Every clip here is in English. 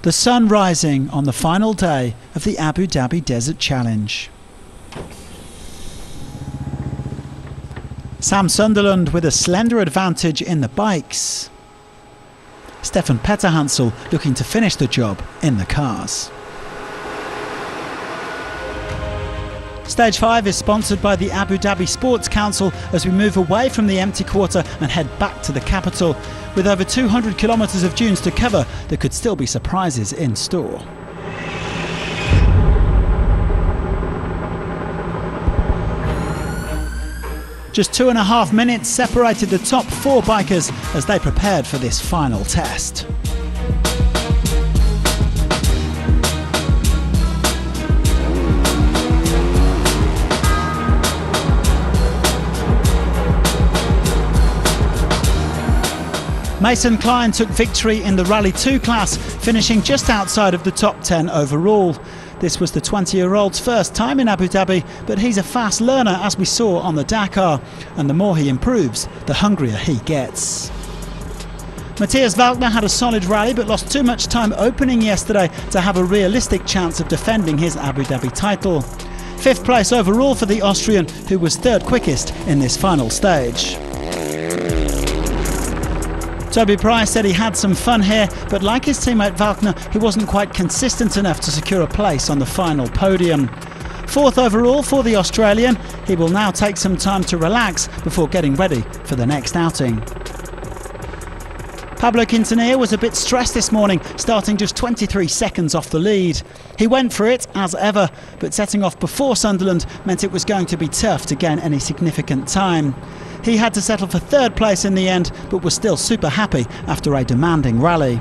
The sun rising on the final day of the Abu Dhabi Desert Challenge. Sam Sunderland with a slender advantage in the bikes. Stefan Petterhansel looking to finish the job in the cars. Stage 5 is sponsored by the Abu Dhabi Sports Council as we move away from the empty quarter and head back to the capital. With over 200 kilometres of dunes to cover, there could still be surprises in store. Just 2.5 minutes separated the top 4 bikers as they prepared for this final test. Mason Klein took victory in the Rally 2 class, finishing just outside of the top 10 overall. This was the 20-year-old's first time in Abu Dhabi, but he's a fast learner, as we saw on the Dakar, and the more he improves, the hungrier he gets. Matthias Walkner had a solid rally but lost too much time opening yesterday to have a realistic chance of defending his Abu Dhabi title. 5th place overall for the Austrian, who was 3rd quickest in this final stage. Toby Price said he had some fun here, but like his teammate Walkner, he wasn't quite consistent enough to secure a place on the final podium. 4th overall for the Australian, he will now take some time to relax before getting ready for the next outing. Pablo Quintanilla was a bit stressed this morning, starting just 23 seconds off the lead. He went for it, as ever, but setting off before Sunderland meant it was going to be tough to gain any significant time. He had to settle for 3rd place in the end, but was still super happy after a demanding rally.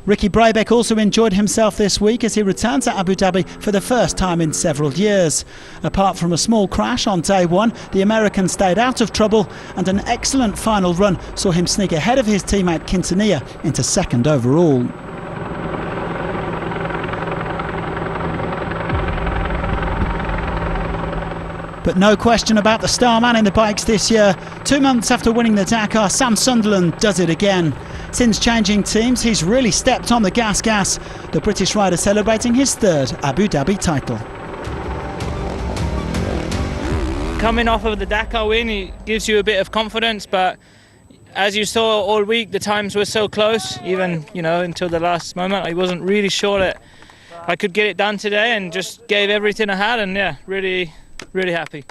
Ricky Brabeck also enjoyed himself this week as he returned to Abu Dhabi for the first time in several years. Apart from a small crash on day 1, the American stayed out of trouble, and an excellent final run saw him sneak ahead of his teammate Quintanilla into 2nd overall. But no question about the star man in the bikes this year. 2 months after winning the Dakar, Sam Sunderland does it again. Since changing teams, he's really stepped on the gas. The British rider celebrating his 3rd Abu Dhabi title. Coming off of the Dakar win, it gives you a bit of confidence, but as you saw all week, the times were so close, even until the last moment. I wasn't really sure that I could get it done today, and just gave everything I had, and yeah, really happy.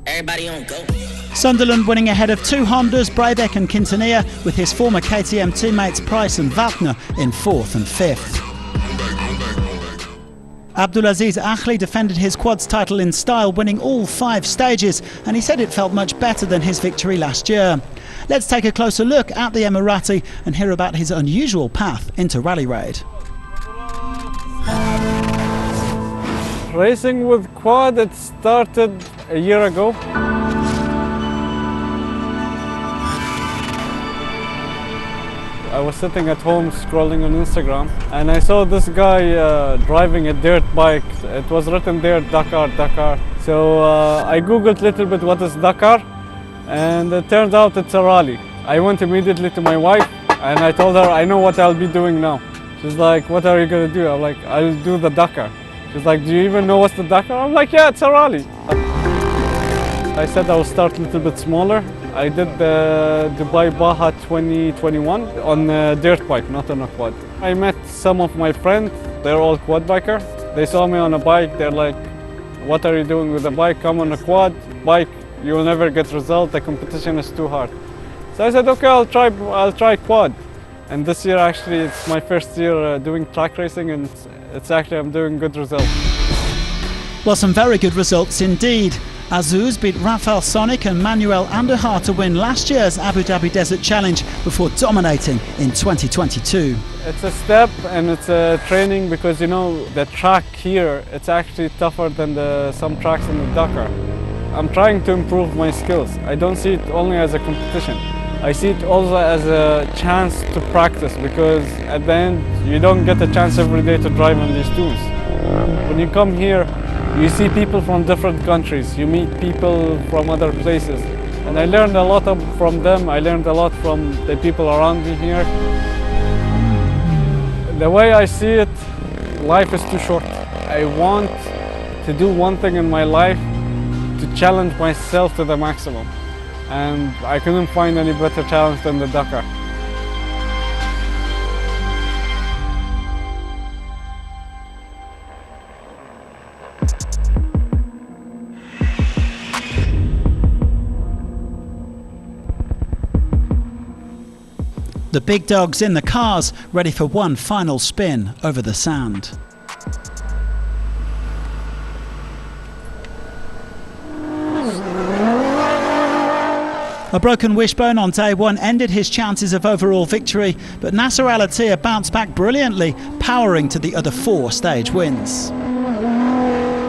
Everybody on go. Sunderland winning ahead of 2 Hondas, Brabeck and Quintanilla, with his former KTM teammates Price and Walkner in 4th and 5th. Abdulaziz Akhli defended his quads title in style, winning all 5 stages, and he said it felt much better than his victory last year. Let's take a closer look at the Emirati and hear about his unusual path into Rally Raid. Racing with quad, it started a year ago. I was sitting at home scrolling on Instagram and I saw this guy driving a dirt bike. It was written there, Dakar. So I googled a little bit what is Dakar, and it turned out it's a rally. I went immediately to my wife and I told her I know what I'll be doing now. She's like, what are you gonna do? I'm like, I'll do the Dakar. She's like, do you even know what's the Dakar? I'm like, yeah, it's a rally. I said I will start a little bit smaller. I did the Dubai Baja 2021 on a dirt bike, not on a quad. I met some of my friends, they're all quad bikers. They saw me on a bike, they're like, what are you doing with a bike? Come on a quad bike, you will never get result, the competition is too hard. So I said, okay, I'll try quad. And this year actually it's my first year doing track racing, and it's actually I'm doing good results. Well, some very good results indeed. Azuz beat Rafael Sonic and Manuel Anderhar to win last year's Abu Dhabi Desert Challenge before dominating in 2022. It's a step and it's a training, because the track here, it's actually tougher than some tracks in the Dakar. I'm trying to improve my skills. I don't see it only as a competition. I see it also as a chance to practice, because at the end you don't get a chance every day to drive on these dunes. When you come here, you see people from different countries, you meet people from other places. And I learned a lot from them. I learned a lot from the people around me here. The way I see it, life is too short. I want to do one thing in my life, to challenge myself to the maximum. And I couldn't find any better challenge than the Dakar. The big dogs in the cars, ready for one final spin over the sand. A broken wishbone on day one ended his chances of overall victory, but Nasser Al Attiyah bounced back brilliantly, powering to the other 4 stage wins.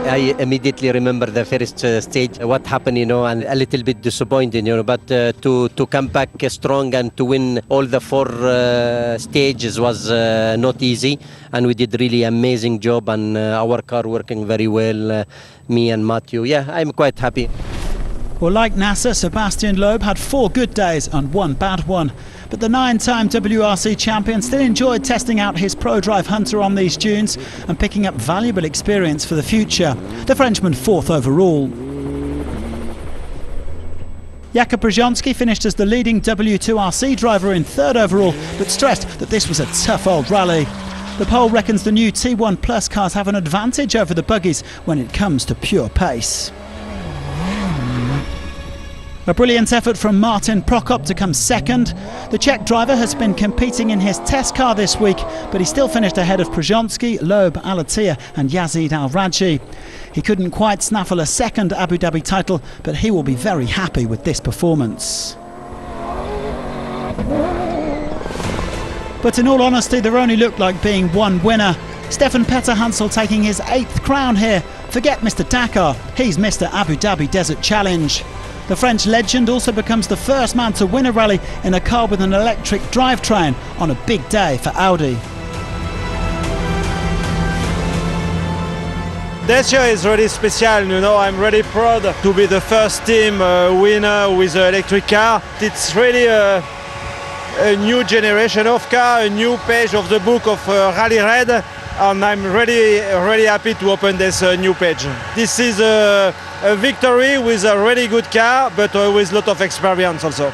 I immediately remember the first stage, what happened, and a little bit disappointing, but to come back strong and to win all the 4 stages was not easy, and we did really amazing job, and our car working very well, me and Matthew. Yeah, I'm quite happy. Well, like Nasser, Sebastian Loeb had 4 good days and 1 bad one. But the 9-time WRC champion still enjoyed testing out his ProDrive Hunter on these dunes and picking up valuable experience for the future. The Frenchman 4th overall. Jakub Brzezinski finished as the leading W2RC driver in 3rd overall, but stressed that this was a tough old rally. The poll reckons the new T1 Plus cars have an advantage over the buggies when it comes to pure pace. A brilliant effort from Martin Prokop to come 2nd. The Czech driver has been competing in his test car this week, but he still finished ahead of Brzezinski, Loeb, Al Attiyah and Yazid Al-Rajhi. He couldn't quite snaffle a 2nd Abu Dhabi title, but he will be very happy with this performance. But in all honesty, there only looked like being one winner. Stefan Petter Hansel taking his 8th crown here. Forget Mr Dakar, he's Mr Abu Dhabi Desert Challenge. The French legend also becomes the first man to win a rally in a car with an electric drivetrain on a big day for Audi. This year is really special, I'm really proud to be the first team winner with an electric car. It's really a new generation of car, a new page of the book of Rally Red, and I'm really happy to open this new page. This is a victory with a really good car, but with a lot of experience also.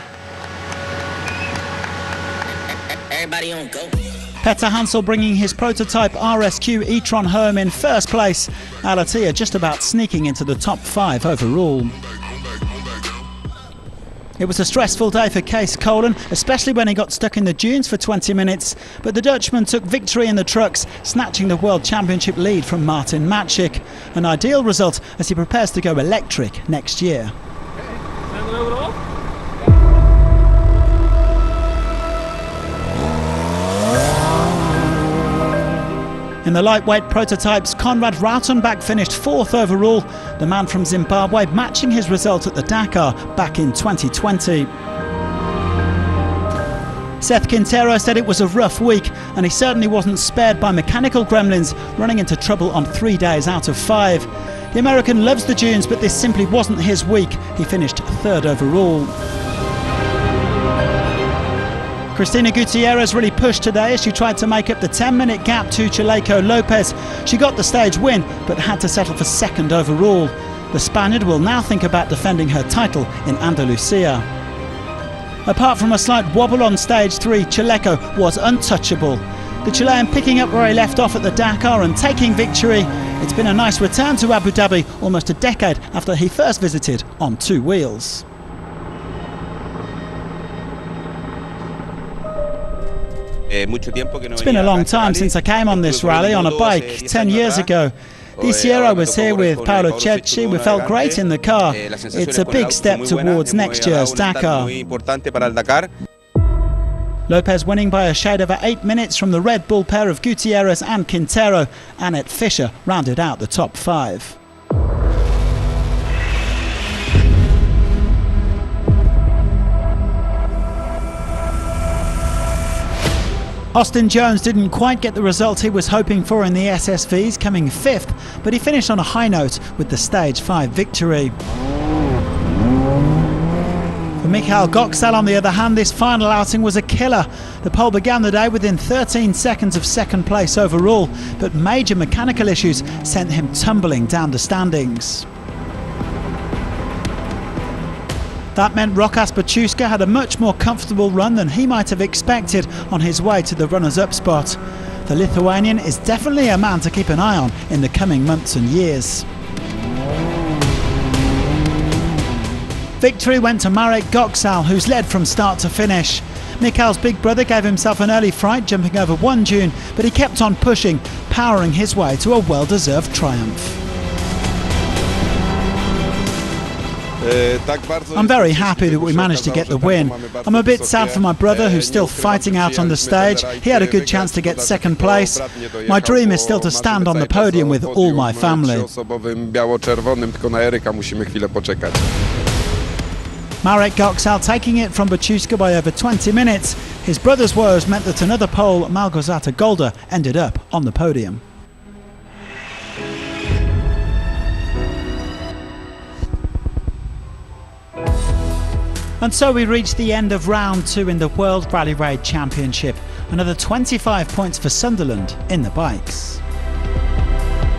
Everybody on go. Petter Hansel bringing his prototype RSQ e-tron home in 1st place. Al Attiyah just about sneaking into the top 5 overall. It was a stressful day for Kees Kolen, especially when he got stuck in the dunes for 20 minutes. But the Dutchman took victory in the trucks, snatching the World Championship lead from Martin Matschik. An ideal result as he prepares to go electric next year. In the lightweight prototypes, Konrad Rautenbach finished 4th overall, the man from Zimbabwe matching his result at the Dakar back in 2020. Seth Quintero said it was a rough week, and he certainly wasn't spared by mechanical gremlins, running into trouble on 3 days out of 5. The American loves the dunes, but this simply wasn't his week. He finished 3rd overall. Cristina Gutierrez really pushed today as she tried to make up the 10-minute gap to Chaleco Lopez. She got the stage win, but had to settle for 2nd overall. The Spaniard will now think about defending her title in Andalusia. Apart from a slight wobble on stage 3, Chaleco was untouchable. The Chilean picking up where he left off at the Dakar and taking victory. It's been a nice return to Abu Dhabi, almost a decade after he first visited on 2 wheels. It's been a long time since I came on this rally on a bike, 10 years ago. This year I was here with Paolo Cecchi. We felt great in the car. It's a big step towards next year's Dakar. Lopez winning by a shade over 8 minutes from the Red Bull pair of Gutierrez and Quintero. Annette Fischer rounded out the top 5. Austin Jones didn't quite get the result he was hoping for in the SSVs, coming 5th, but he finished on a high note with the Stage 5 victory. Mikhail Goksal, on the other hand, this final outing was a killer. The pole began the day within 13 seconds of second place overall, but major mechanical issues sent him tumbling down the standings. That meant Rokas Baciuszka had a much more comfortable run than he might have expected on his way to the runners-up spot. The Lithuanian is definitely a man to keep an eye on in the coming months and years. Victory went to Marek Goksal, who's led from start to finish. Mikhail's big brother gave himself an early fright, jumping over one dune, but he kept on pushing, powering his way to a well-deserved triumph. I'm very happy that we managed to get the win. I'm a bit sad for my brother, who's still fighting out on the stage. He had a good chance to get second place. My dream is still to stand on the podium with all my family. Marek Goksal taking it from Baciuszka by over 20 minutes. His brother's woes meant that another Pole, Małgorzata Golda, ended up on the podium. And so we reached the end of round 2 in the World Rally Raid Championship. Another 25 points for Sunderland in the bikes.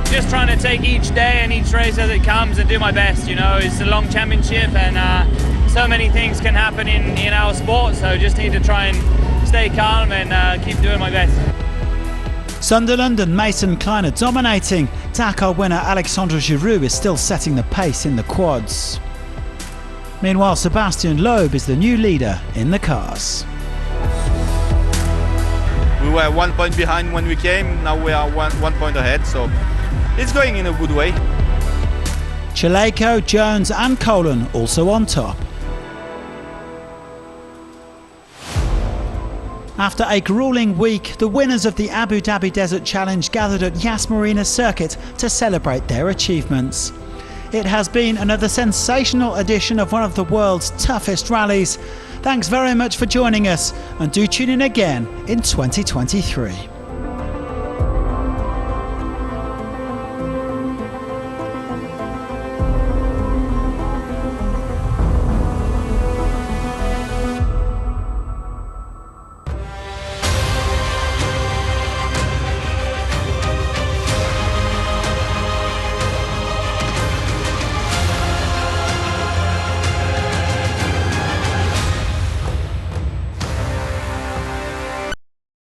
Just trying to take each day and each race as it comes and do my best, you know. It's a long championship and so many things can happen in our sport, so just need to try and stay calm and keep doing my best. Sunderland and Mason Klein are dominating. Dakar winner Alexandre Giroux is still setting the pace in the quads. Meanwhile, Sebastian Loeb is the new leader in the cars. We were 1 point behind when we came, now we are one point ahead, so it's going in a good way. Chaleco, Jones and Colin also on top. After a gruelling week, the winners of the Abu Dhabi Desert Challenge gathered at Yas Marina Circuit to celebrate their achievements. It has been another sensational edition of one of the world's toughest rallies. Thanks very much for joining us, and do tune in again in 2023.